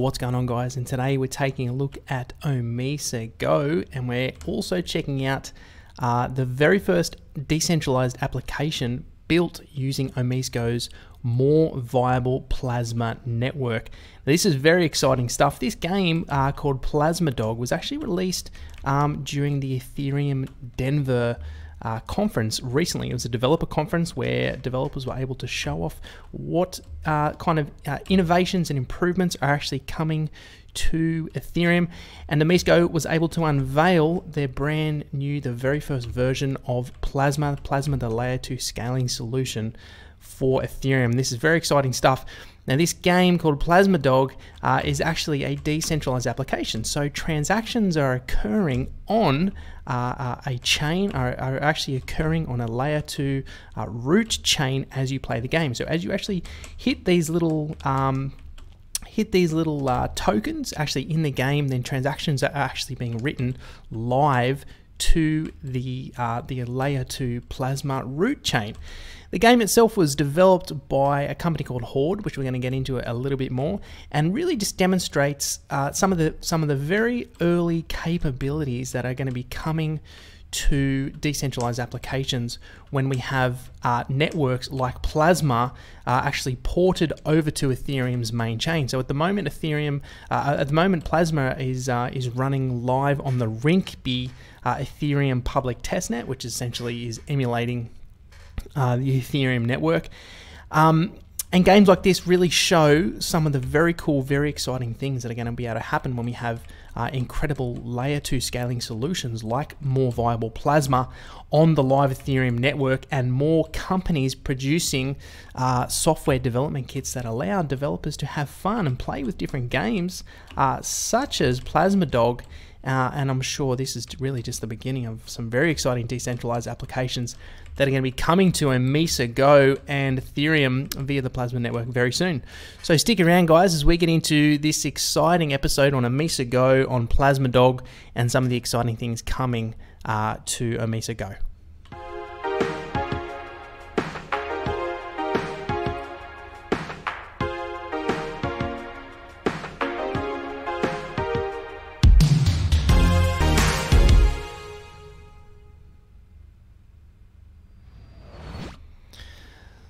What's going on, guys? And today we're taking a look at OmiseGO, and we're also checking out the very first decentralized application built using OmiseGO's more viable plasma network. Now, this is very exciting stuff. This game called Plasma Dog was actually released during the Ethereum Denver conference recently. It was a developer conference where developers were able to show off what kind of innovations and improvements are actually coming to Ethereum, and OmiseGO was able to unveil their brand new, the very first version of Plasma, the layer 2 scaling solution for Ethereum. This is very exciting stuff. Now, this game called Plasma Dog is actually a decentralized application. So transactions are occurring on a chain, are actually occurring on a layer 2 root chain as you play the game. So as you actually hit these little tokens actually in the game, then transactions are actually being written live to the layer 2 Plasma root chain. The game itself was developed by a company called Horde, which we're going to get into a little bit more, and really just demonstrates some of the very early capabilities that are going to be coming to decentralized applications when we have networks like Plasma actually ported over to Ethereum's main chain. So at the moment, Plasma is running live on the Rinkeby Ethereum public testnet, which essentially is emulating the Ethereum network. And games like this really show some of the very cool, very exciting things that are going to be able to happen when we have incredible layer 2 scaling solutions like more viable Plasma on the live Ethereum network, and more companies producing software development kits that allow developers to have fun and play with different games such as Plasma Dog. And I'm sure this is really just the beginning of some very exciting decentralized applications that are going to be coming to OmiseGO and Ethereum via the Plasma network very soon. So stick around, guys, as we get into this exciting episode on OmiseGO, on Plasma Dog, and some of the exciting things coming to OmiseGO.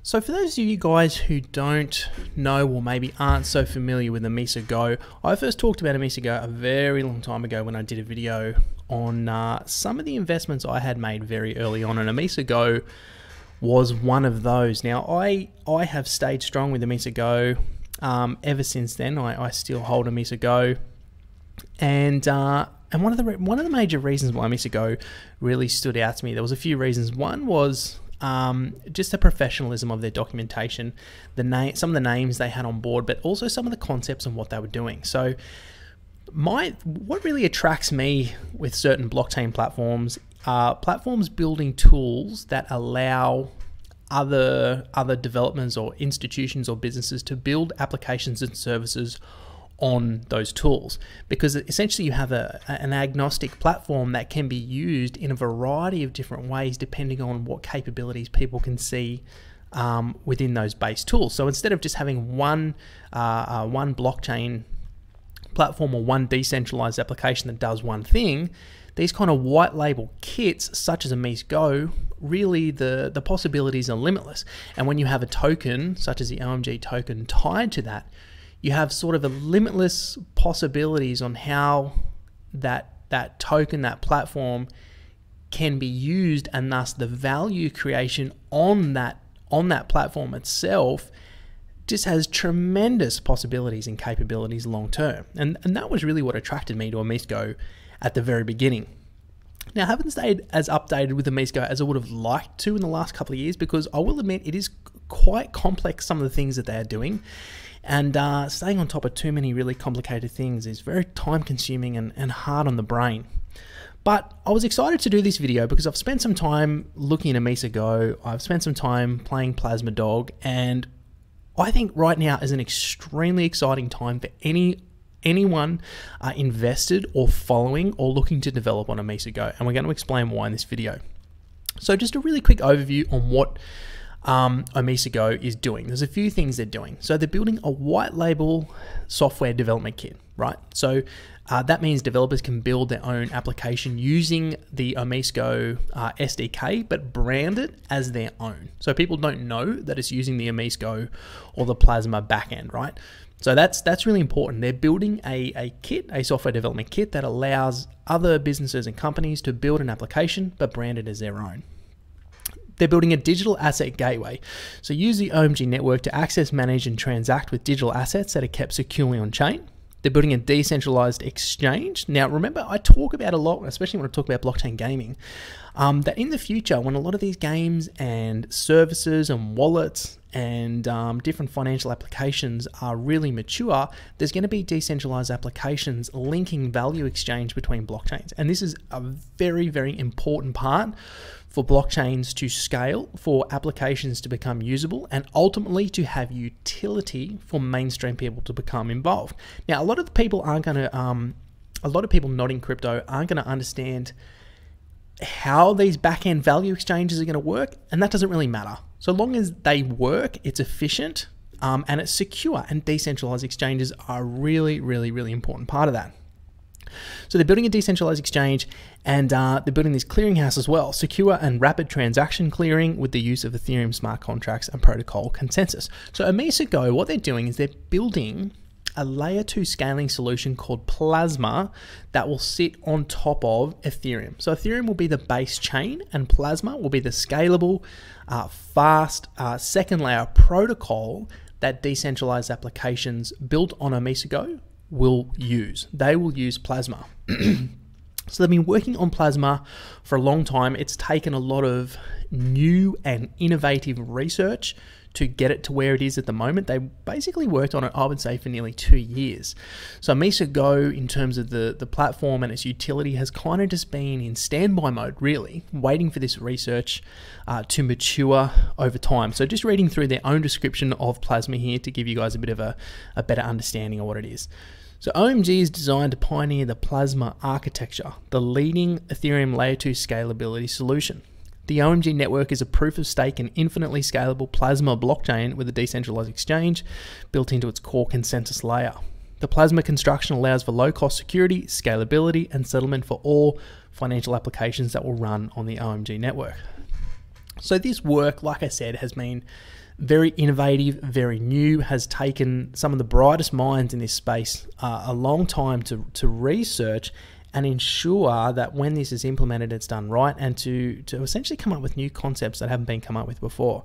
So for those of you guys who don't know, or maybe aren't so familiar with OmiseGO, I first talked about OmiseGO a very long time ago when I did a video on some of the investments I had made very early on, and OmiseGO was one of those. Now, I have stayed strong with OmiseGO ever since then. I still hold OmiseGO, and one of the major reasons why OmiseGO really stood out to me, there was a few reasons. One was just the professionalism of their documentation, some of the names they had on board, but also some of the concepts and what they were doing. So what really attracts me with certain blockchain platforms are platforms building tools that allow other developments or institutions or businesses to build applications and services on those tools, because essentially you have an agnostic platform that can be used in a variety of different ways depending on what capabilities people can see within those base tools. So instead of just having one blockchain platform or one decentralized application that does one thing, these kind of white label kits such as OmiseGO, really the possibilities are limitless. And when you have a token such as the OMG token tied to that, you have sort of a limitless possibilities on how that token, that platform can be used, and thus the value creation on that platform itself just has tremendous possibilities and capabilities long term. And that was really what attracted me to OmiseGO at the very beginning. Now, I haven't stayed as updated with OmiseGO as I would have liked to in the last couple of years, because I will admit it is quite complex, some of the things that they are doing. And staying on top of too many really complicated things is very time consuming and hard on the brain. But I was excited to do this video because I've spent some time looking at OmiseGO, I've spent some time playing Plasma Dog, and I think right now is an extremely exciting time for anyone invested or following or looking to develop on OmiseGO, and we're going to explain why in this video. So just a really quick overview on what OmiseGO is doing. There's a few things they're doing. So they're building a white label software development kit, right? So that means developers can build their own application using the OmiseGO SDK, but brand it as their own. So people don't know that it's using the OmiseGO or the Plasma backend, right? So that's really important. They're building a kit, a software development kit that allows other businesses and companies to build an application, but brand it as their own. They're building a digital asset gateway. So use the OMG network to access, manage, and transact with digital assets that are kept securely on chain. They're building a decentralized exchange. Now, remember, I talk about a lot, especially when I talk about blockchain gaming, that in the future, when a lot of these games and services and wallets and different financial applications are really mature, there's going to be decentralized applications linking value exchange between blockchains. And this is a very, very important part for blockchains to scale, for applications to become usable, and ultimately to have utility for mainstream people to become involved. Now, a lot of the people aren't going to, a lot of people not in crypto aren't going to understand how these back-end value exchanges are going to work, and that doesn't really matter. So long as they work, it's efficient, and it's secure, and decentralized exchanges are a really, really, really important part of that. So they're building a decentralized exchange, and they're building this clearinghouse as well, secure and rapid transaction clearing with the use of Ethereum smart contracts and protocol consensus. So OmiseGO, what they're doing is they're building a layer 2 scaling solution called Plasma that will sit on top of Ethereum. So Ethereum will be the base chain, and Plasma will be the scalable, fast second layer protocol that decentralized applications built on OmiseGO will use. They will use Plasma. So they've been working on Plasma for a long time. It's taken a lot of new and innovative research to get it to where it is at the moment. They basically worked on it, I would say, for nearly 2 years. So OmiseGO, in terms of the platform and its utility, has kind of just been in standby mode, really, waiting for this research to mature over time. So just reading through their own description of Plasma here to give you guys a bit of a better understanding of what it is. So OMG is designed to pioneer the Plasma architecture, the leading Ethereum layer 2 scalability solution. The OMG network is a proof of stake and infinitely scalable Plasma blockchain with a decentralized exchange built into its core consensus layer. The Plasma construction allows for low-cost security, scalability, and settlement for all financial applications that will run on the OMG network. So this work, like I said, has been very innovative, very new, has taken some of the brightest minds in this space a long time to research and ensure that when this is implemented, it's done right, and to essentially come up with new concepts that haven't been come up with before.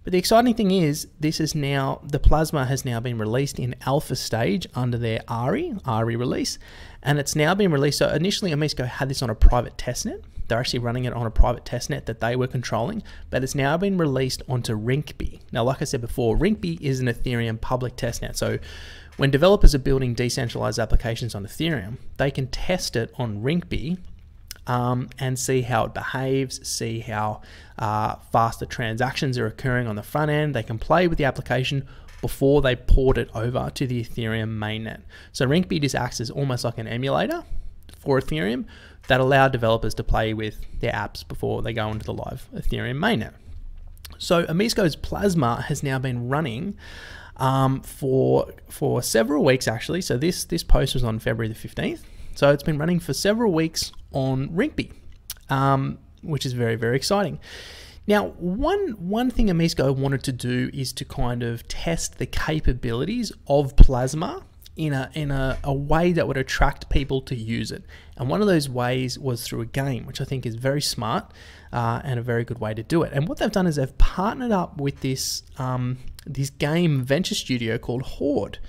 But the exciting thing is, the Plasma has now been released in alpha stage under their ARI release, and it's now been released. So initially, OmiseGO had this on a private testnet. They're actually running it on a private testnet that they were controlling, but it's now been released onto Rinkeby. Now, like I said before, Rinkeby is an Ethereum public testnet. So when developers are building decentralized applications on Ethereum, they can test it on Rinkeby and see how it behaves, see how fast the transactions are occurring on the front end. They can play with the application before they port it over to the Ethereum mainnet. So Rinkeby just acts as almost like an emulator for Ethereum that allow developers to play with their apps before they go into the live Ethereum mainnet. So OmiseGO's Plasma has now been running for several weeks, actually. So this post was on February the 15th. So it's been running for several weeks on Rinkeby, which is very, very exciting. Now, one thing OmiseGO wanted to do is to kind of test the capabilities of Plasma in a way that would attract people to use it. And one of those ways was through a game, which I think is very smart and a very good way to do it. And what they've done is they've partnered up with this game venture studio called Horde.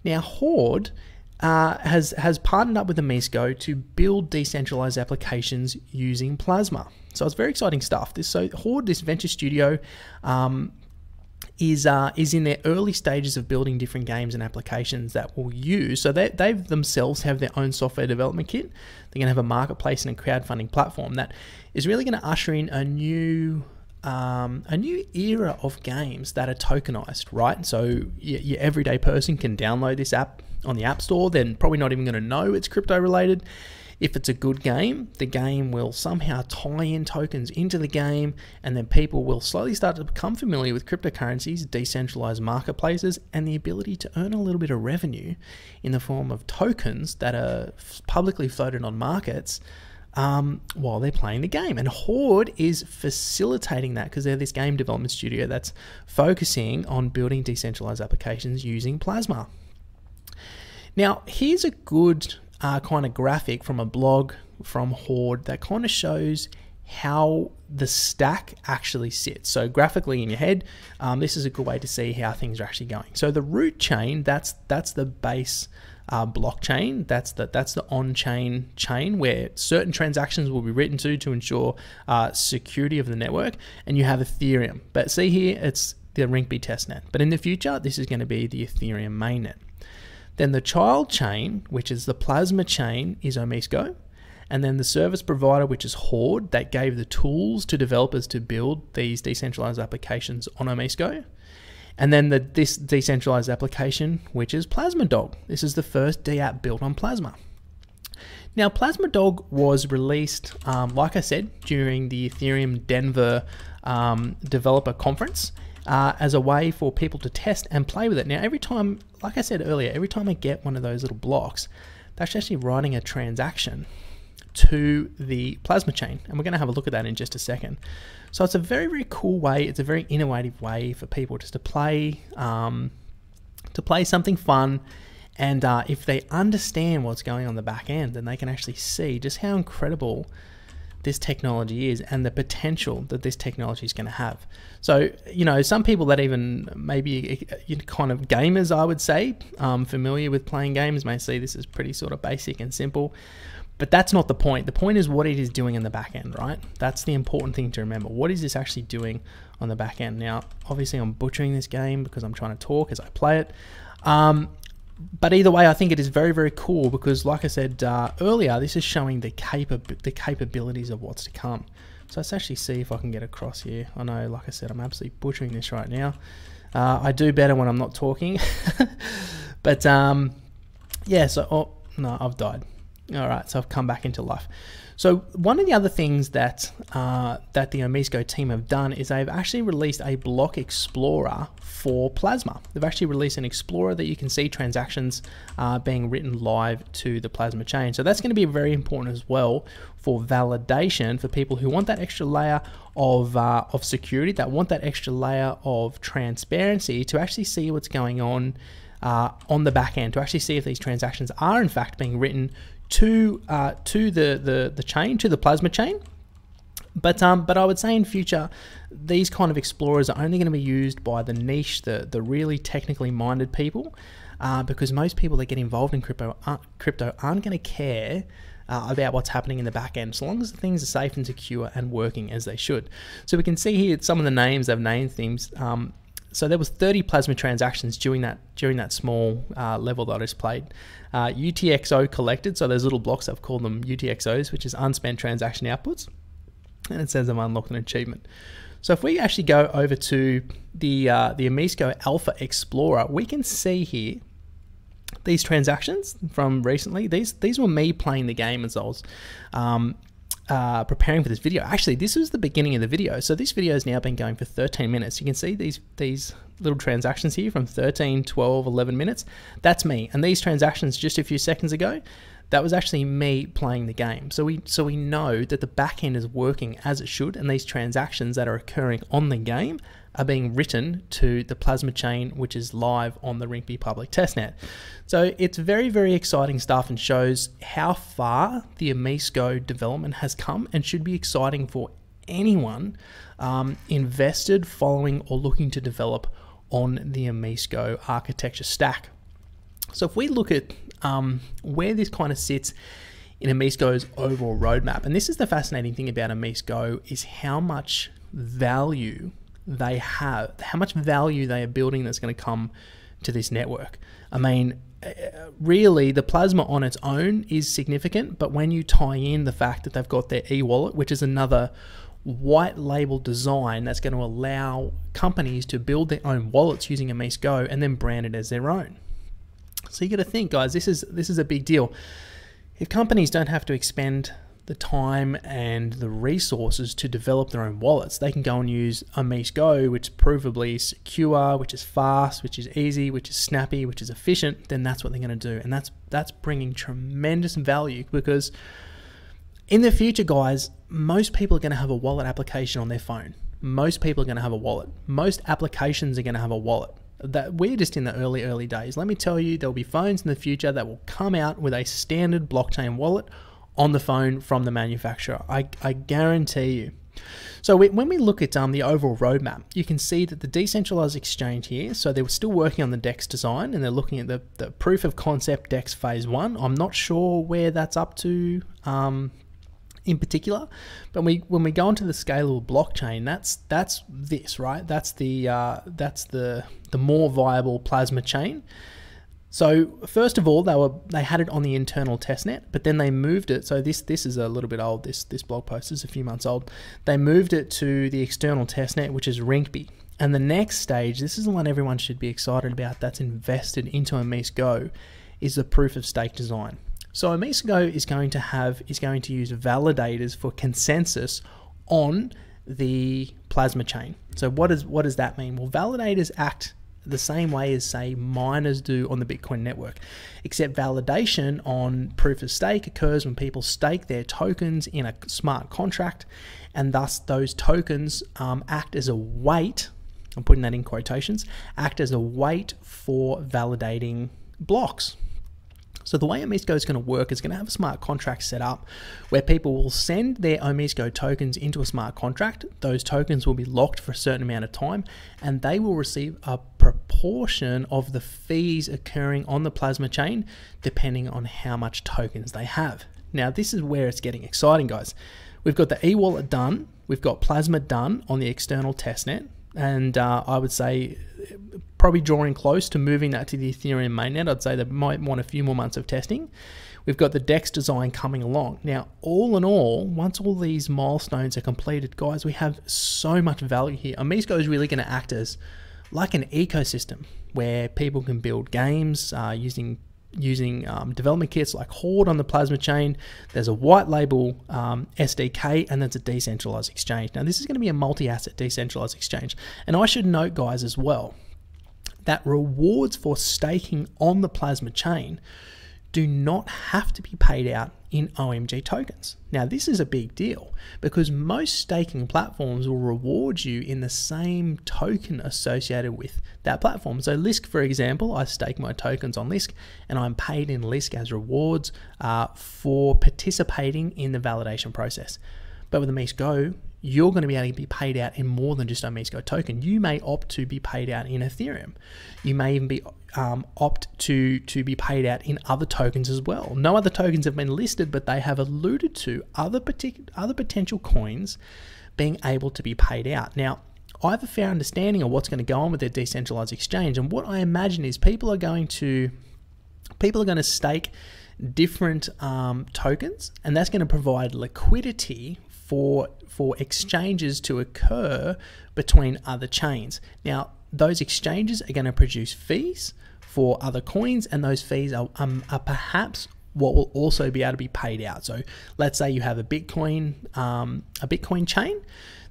Now, Horde has partnered up with OmiseGO to build decentralized applications using Plasma. So it's very exciting stuff. Horde, this venture studio, is in their early stages of building different games and applications that we'll use. So they themselves have their own software development kit. They're going to have a marketplace and a crowdfunding platform that is really going to usher in a new era of games that are tokenized, right? So your everyday person can download this app on the App Store. They're probably not even going to know it's crypto related. If it's a good game, the game will somehow tie in tokens into the game, and then people will slowly start to become familiar with cryptocurrencies, decentralized marketplaces, and the ability to earn a little bit of revenue in the form of tokens that are publicly floated on markets while they're playing the game. And Horde is facilitating that because they're this game development studio that's focusing on building decentralized applications using Plasma. Now, here's a good kind of graphic from a blog from Horde that kind of shows how the stack actually sits. So graphically in your head, this is a good way to see how things are actually going. So the root chain, that's the base blockchain. That's the on-chain chain where certain transactions will be written to ensure security of the network. And you have Ethereum. But see here, it's the Rinkeby testnet. But in the future, this is going to be the Ethereum mainnet. Then the child chain, which is the Plasma chain, is OmiseGO. And then the service provider, which is Horde, that gave the tools to developers to build these decentralized applications on OmiseGO. And then this decentralized application, which is PlasmaDog. This is the first DApp built on Plasma. Now, PlasmaDog was released, like I said, during the Ethereum Denver developer conference as a way for people to test and play with it. Now, every time, like I said earlier, every time I get one of those little blocks, that's actually writing a transaction to the Plasma chain, and we're going to have a look at that in just a second. So it's a very, very cool way. It's a very innovative way for people just to play something fun, and if they understand what's going on the back end, then they can actually see just how incredible this technology is and the potential that this technology is going to have. So, you know, some people that even maybe kind of gamers, I would say, familiar with playing games may see this as pretty sort of basic and simple. But that's not the point. The point is what it is doing in the back end, right? That's the important thing to remember. What is this actually doing on the back end? Now, obviously I'm butchering this game because I'm trying to talk as I play it. But either way, I think it is very, very cool because, like I said earlier, this is showing the capabilities of what's to come. So let's actually see if I can get across here. I know, like I said, I'm absolutely butchering this right now. I do better when I'm not talking. But yeah, so, oh, no, I've died. All right, so I've come back into life. So one of the other things that that the OmiseGO team have done is they've actually released a block explorer for Plasma. They've actually released an explorer that you can see transactions being written live to the Plasma chain. So that's going to be very important as well for validation for people who want that extra layer of security, that want that extra layer of transparency to actually see what's going on the back end, to actually see if these transactions are in fact being written to the chain, to the Plasma chain. But I would say in future, these kind of explorers are only going to be used by the niche, the really technically minded people, because most people that get involved in crypto aren't going to care about what's happening in the back end, so long as things are safe and secure and working as they should. So we can see here some of the names, they've named things. So there was 30 Plasma transactions during that small level that I just played. UTXO collected, so those little blocks, I've called them UTXOs, which is unspent transaction outputs. And it says I've unlocked an achievement. So if we actually go over to the OmiseGO Alpha Explorer, we can see here these transactions from recently. These were me playing the game as I was preparing for this video. Actually, this was the beginning of the video. So this video has now been going for 13 minutes. You can see these little transactions here from 13, 12, 11 minutes. That's me. And these transactions just a few seconds ago, that was actually me playing the game. So we know that the back end is working as it should, and these transactions that are occurring on the game are being written to the Plasma chain, which is live on the Rinkeby public testnet. So it's very, very exciting stuff and shows how far the OmiseGO development has come, and should be exciting for anyone invested, following, or looking to develop on the OmiseGO architecture stack. So if we look at where this kind of sits in OmiseGO's overall roadmap, and this is the fascinating thing about OmiseGO, is how much value they have, how much value they are building that's going to come to this network. I mean, really, the Plasma on its own is significant, but when you tie in the fact that they've got their e-wallet, which is another white label design that's going to allow companies to build their own wallets using OmiseGO and then brand it as their own. So you got to think, guys, this is a big deal. If companies don't have to expend the time and the resources to develop their own wallets, they can go and use OmiseGO, which is provably secure, which is fast, which is easy, which is snappy, which is efficient. Then that's what they're going to do, and that's bringing tremendous value, because in the future, guys, most people are going to have a wallet application on their phone. Most people are going to have a wallet. Most applications are going to have a wallet. That we're just in the early days. Let me tell you, there'll be phones in the future that will come out with a standard blockchain wallet on the phone from the manufacturer. I guarantee you. So when we look at the overall roadmap, you can see that the decentralized exchange here, so they were still working on the DEX design, and they're looking at the proof of concept DEX phase 1. I'm not sure where that's up to in particular, but when we go into the scalable blockchain, that's this, right? That's the more viable plasma chain. So first of all, they had it on the internal testnet, but then they moved it. So this is a little bit old. This blog post is a few months old. They moved it to the external testnet, which is Rinkeby. And the next stage, this is the one everyone should be excited about, that's invested into OmiseGO, is the proof of stake design. So OmiseGO is going to use validators for consensus on the plasma chain. So what does that mean? Well, validators act the same way as, say, miners do on the Bitcoin network, except validation on proof of stake occurs when people stake their tokens in a smart contract, and thus those tokens act as a weight, I'm putting that in quotations, act as a weight for validating blocks. So the way OmiseGO is going to work is going to have a smart contract set up where people will send their OmiseGO tokens into a smart contract. Those tokens will be locked for a certain amount of time, and they will receive a proportion of the fees occurring on the plasma chain depending on how much tokens they have. Now this is where it's getting exciting, guys. We've got the e-wallet done, we've got plasma done on the external testnet, and I would say probably drawing close to moving that to the Ethereum mainnet. I'd say they might want a few more months of testing. We've got the DEX design coming along. Now, all in all, once all these milestones are completed, guys, we have so much value here. OmiseGO is really going to act as like an ecosystem where people can build games using development kits like Horde on the plasma chain. There's a white label SDK, and there's a decentralized exchange. Now this is going to be a multi-asset decentralized exchange, and I should note, guys, as well, that rewards for staking on the plasma chain do not have to be paid out in OMG tokens. Now this is a big deal because most staking platforms will reward you in the same token associated with that platform. So Lisk, for example, I stake my tokens on Lisk and I'm paid in Lisk as rewards for participating in the validation process. But with OmiseGO, you're going to be able to be paid out in more than just OmiseGO token. You may opt to be paid out in Ethereum. You may even be opt to be paid out in other tokens as well. No other tokens have been listed, but they have alluded to other potential coins being able to be paid out. Now, I have a fair understanding of what's going to go on with their decentralized exchange, and what I imagine is people are going to stake different tokens, and that's going to provide liquidity for exchanges to occur between other chains. Now, those exchanges are going to produce fees for other coins, and those fees are perhaps what will also be able to be paid out. So let's say you have a Bitcoin chain,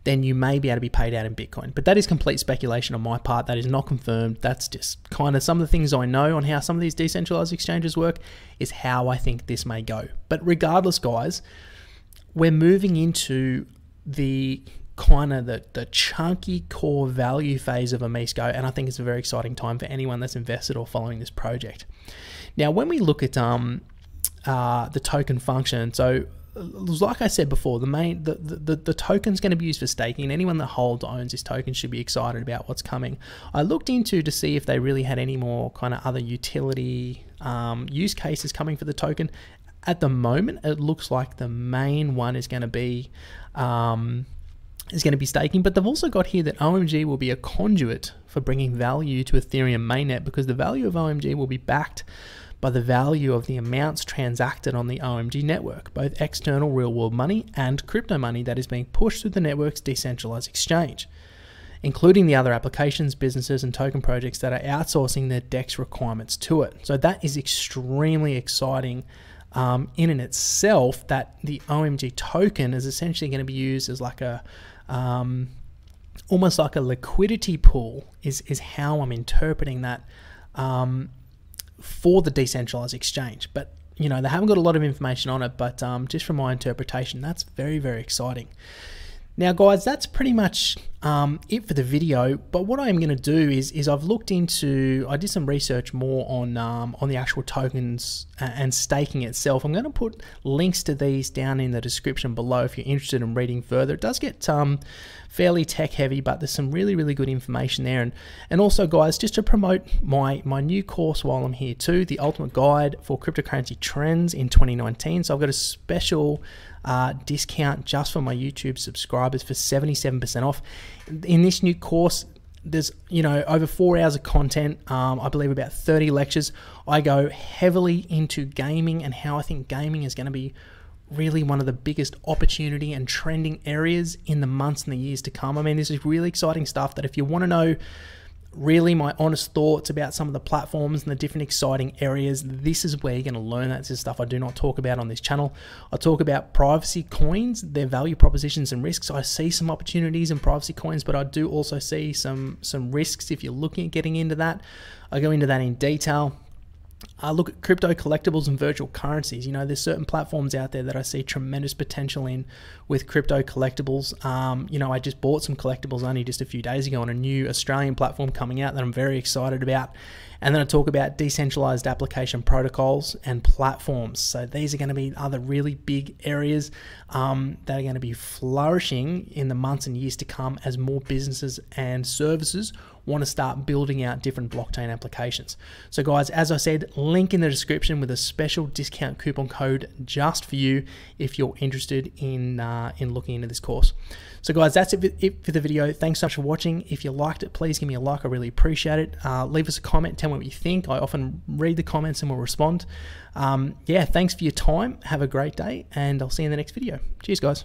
then you may be able to be paid out in Bitcoin. But that is complete speculation on my part. That is not confirmed. That's just kind of some of the things I know on how some of these decentralized exchanges work, is how I think this may go. But regardless, guys, we're moving into the kind of the chunky core value phase of OmiseGO, and I think it's a very exciting time for anyone that's invested or following this project. Now, when we look at the token function, so like I said before, the token's going to be used for staking, and anyone that holds or owns this token should be excited about what's coming. I looked into to see if they really had any more kind of other utility use cases coming for the token. At the moment, it looks like the main one is going to be staking, but they've also got here that OMG will be a conduit for bringing value to Ethereum mainnet, because the value of OMG will be backed by the value of the amounts transacted on the OMG network, both external real-world money and crypto money that is being pushed through the network's decentralized exchange, including the other applications, businesses, and token projects that are outsourcing their DEX requirements to it. So that is extremely exciting in and itself, that the OMG token is essentially going to be used as like a almost like a liquidity pool is how I'm interpreting that for the decentralized exchange. But you know, they haven't got a lot of information on it, but just from my interpretation, that's very, very exciting. Now guys, that's pretty much it for the video, but what I'm going to do is I've looked into, I did some research more on the actual tokens and staking itself. I'm going to put links to these down in the description below if you're interested in reading further. It does get fairly tech heavy, but there's some really, really good information there. And also guys, just to promote my new course while I'm here too, the Ultimate Guide for Cryptocurrency Trends in 2019. So I've got a special discount just for my YouTube subscribers for 77% off. In this new course, there's, you know, over 4 hours of content, I believe about 30 lectures. I go heavily into gaming and how I think gaming is going to be really one of the biggest opportunity and trending areas in the months and the years to come. I mean, this is really exciting stuff that if you want to know really my honest thoughts about some of the platforms and the different exciting areas, this is where you're going to learn that. This is stuff I do not talk about on this channel. I talk about privacy coins, their value propositions and risks. I see some opportunities in privacy coins, but I do also see some risks if you're looking at getting into that. I go into that in detail. I look at crypto collectibles and virtual currencies. You know, there's certain platforms out there that I see tremendous potential in with crypto collectibles. You know, I just bought some collectibles only just a few days ago on a new Australian platform coming out that I'm very excited about. And then I talk about decentralized application protocols and platforms. So these are going to be other really big areas that are going to be flourishing in the months and years to come as more businesses and services want to start building out different blockchain applications. So guys, as I said, link in the description with a special discount coupon code just for you if you're interested in looking into this course. So guys, that's it for the video. Thanks so much for watching. If you liked it, please give me a like. I really appreciate it. Leave us a comment, tell me what you think. I often read the comments and will respond. Yeah, thanks for your time. Have a great day, and I'll see you in the next video. Cheers, guys.